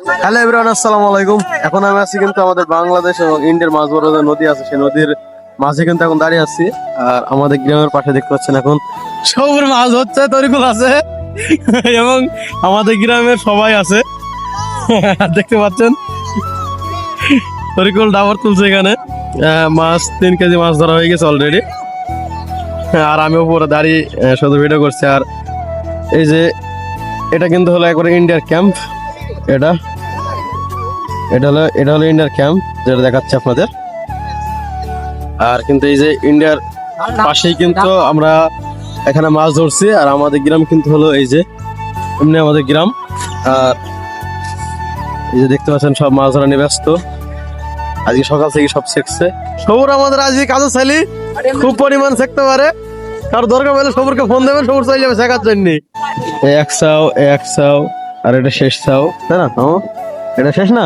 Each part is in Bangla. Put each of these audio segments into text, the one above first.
হ্যালো এভরিওয়ান, আসসালামু আলাইকুম। এখন আমি আছি কিন্তু আমাদের বাংলাদেশ এবং ইন্ডিয়ার মাঝ বড় যে নদী আছে সেই নদীর মাঝে কিন্তু এখন দাঁড়িয়ে আছি। আর আমাদের গ্রামের পাশে দেখতে পাচ্ছেন এখন সবুর মাছ হচ্ছে, তরিকুল আছে এবং আমাদের গ্রামের সবাই আছে দেখতে পাচ্ছেন। তরিকুল ডাবর তুলছে এখানে, মাছ 3 কেজি মাছ ধরা হয়ে গেছে অলরেডি। আর আমি উপরে দাঁড়িয়ে শুধু ভিডিও করছি। আর এই যে এটা কিন্তু হলো একবারে ইন্ডিয়ার ক্যাম্প। এটা হলো ইন্ডিয়ার ক্যাম্প, যেটা দেখাচ্ছে আপনাদের। আর কিন্তু এই যে ইন্ডিয়ার পাশেই কিন্তু আমরা এখানে মাছ ধরছি। আর আমাদের গ্রাম কিন্তু হলো এই যে এমনি আমাদের গ্রাম। আর এই যে দেখতে পাচ্ছেন সব মাছ ধরা নিয়ে ব্যস্ত। আজকে সকাল থেকে সব শেখছে। সবুর আমাদের আজকে কাজও চাইলি খুব পরিমাণ শেখতে পারে। কারো দরকার হলে সবুরকে ফোন দেবেন, সবুর চাইলে যাবে শেখার জন্য। এক চাও আর এটা শেষ চাও, তাই না? এটা শেষ না,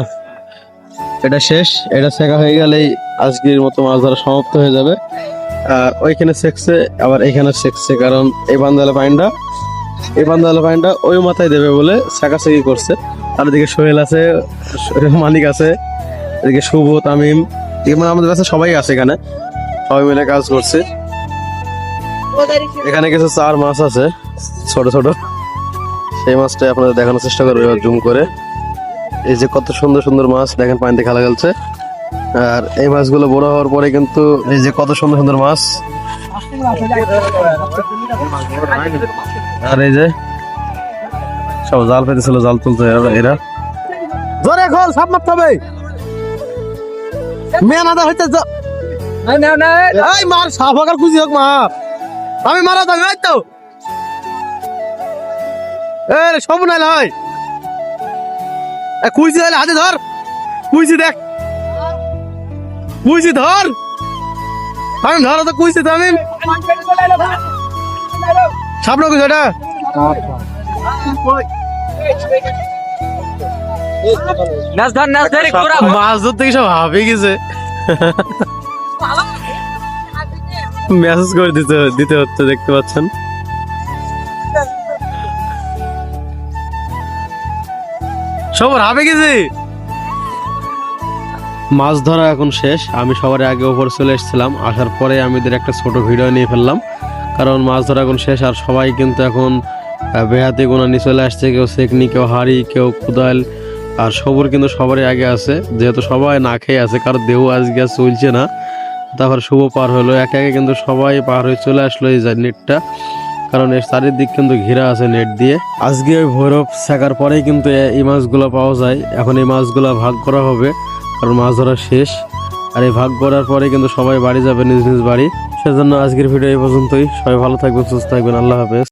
এটা শেষ। এটা শেখা হয়ে গেলেই আজকের মতো মাছ ধরা সমাপ্ত হয়ে যাবে। আর ওইখানে শেখছে, আবার এখানে শেখছে, কারণ এই বান্দালে পাইনটা ওই মাথায় দেবে বলে শেখাশেখি করছে। আর এদিকে সোহেল আছে, মালিক আছে, এদিকে শুভ, তামিম, মানে আমাদের কাছে সবাই আছে। এখানে সবাই মিলে কাজ করছে। এখানে কিছু 4 মাছ আছে ছোট ছোট, সেই মাছটাই আপনাদের দেখানোর চেষ্টা করবে জুম করে। এই যে কত সুন্দর সুন্দর মাছ দেখেন, পানিতে খেলা খেলছে। আর এই মাছগুলো বড় হওয়ার পরে কিন্তু এই যে কত সুন্দর সুন্দর মাছ। আর এই যে সব জাল পেতেছিল, জাল তুলছে এরা। জোরে খোল, সাপ মারতে হবে। মেন আদা হইতে এই মার সাপ হোক আর খুঁজি হোক মার, আমি মারা যাবে এই তো। এই সব নাইলে হয় কুইজি হলে হাতে ধর, কুইজি দেখ, কুইজি ধর, আমি ধরো তো কুইজি। আমি সামনে কুইজি এটা মাছ ধরতে কি সব হাঁপিয়ে গেছে। মেসেজ করে দিতে হচ্ছে, দেখতে পাচ্ছেন। সবার হাঁপে গেছে। মাছ ধরা এখন শেষ। আমি সবার আগে ওপর চলে এসেছিলাম, আসার পরে আমাদের একটা ছোট ভিডিও নিয়ে ফেললাম, কারণ মাছ ধরা এখন শেষ। আর সবাই কিন্তু এখন বেহাতে গোনা নিয়ে চলে আসছে, কেউ সেকনি, কেউ হাড়ি, কেউ কুদাল। আর সবুর কিন্তু সবারই আগে আছে, যেহেতু সবাই না খেয়ে আছে, কারণ দেহ আজকে চলছে না। তারপর শুভ পার হলো, একে একে কিন্তু সবাই পার হয়ে চলে আসলো এই নেটটা, কারণ এর চারিদিক কিন্তু ঘেরা আছে নেট দিয়ে। আজকে ওই ভৈরব শেখার পরেই কিন্তু এই মাছগুলো পাওয়া যায়। এখন এই মাছগুলো ভাগ করা হবে, কারণ মাছ ধরা শেষ। আর এই ভাগ করার পরে কিন্তু সবাই বাড়ি যাবে, নিজ নিজ বাড়ি। সেজন্য আজকের ভিডিও এই পর্যন্তই। সবাই ভালো থাকবেন, সুস্থ থাকবেন। আল্লাহ হাফেজ।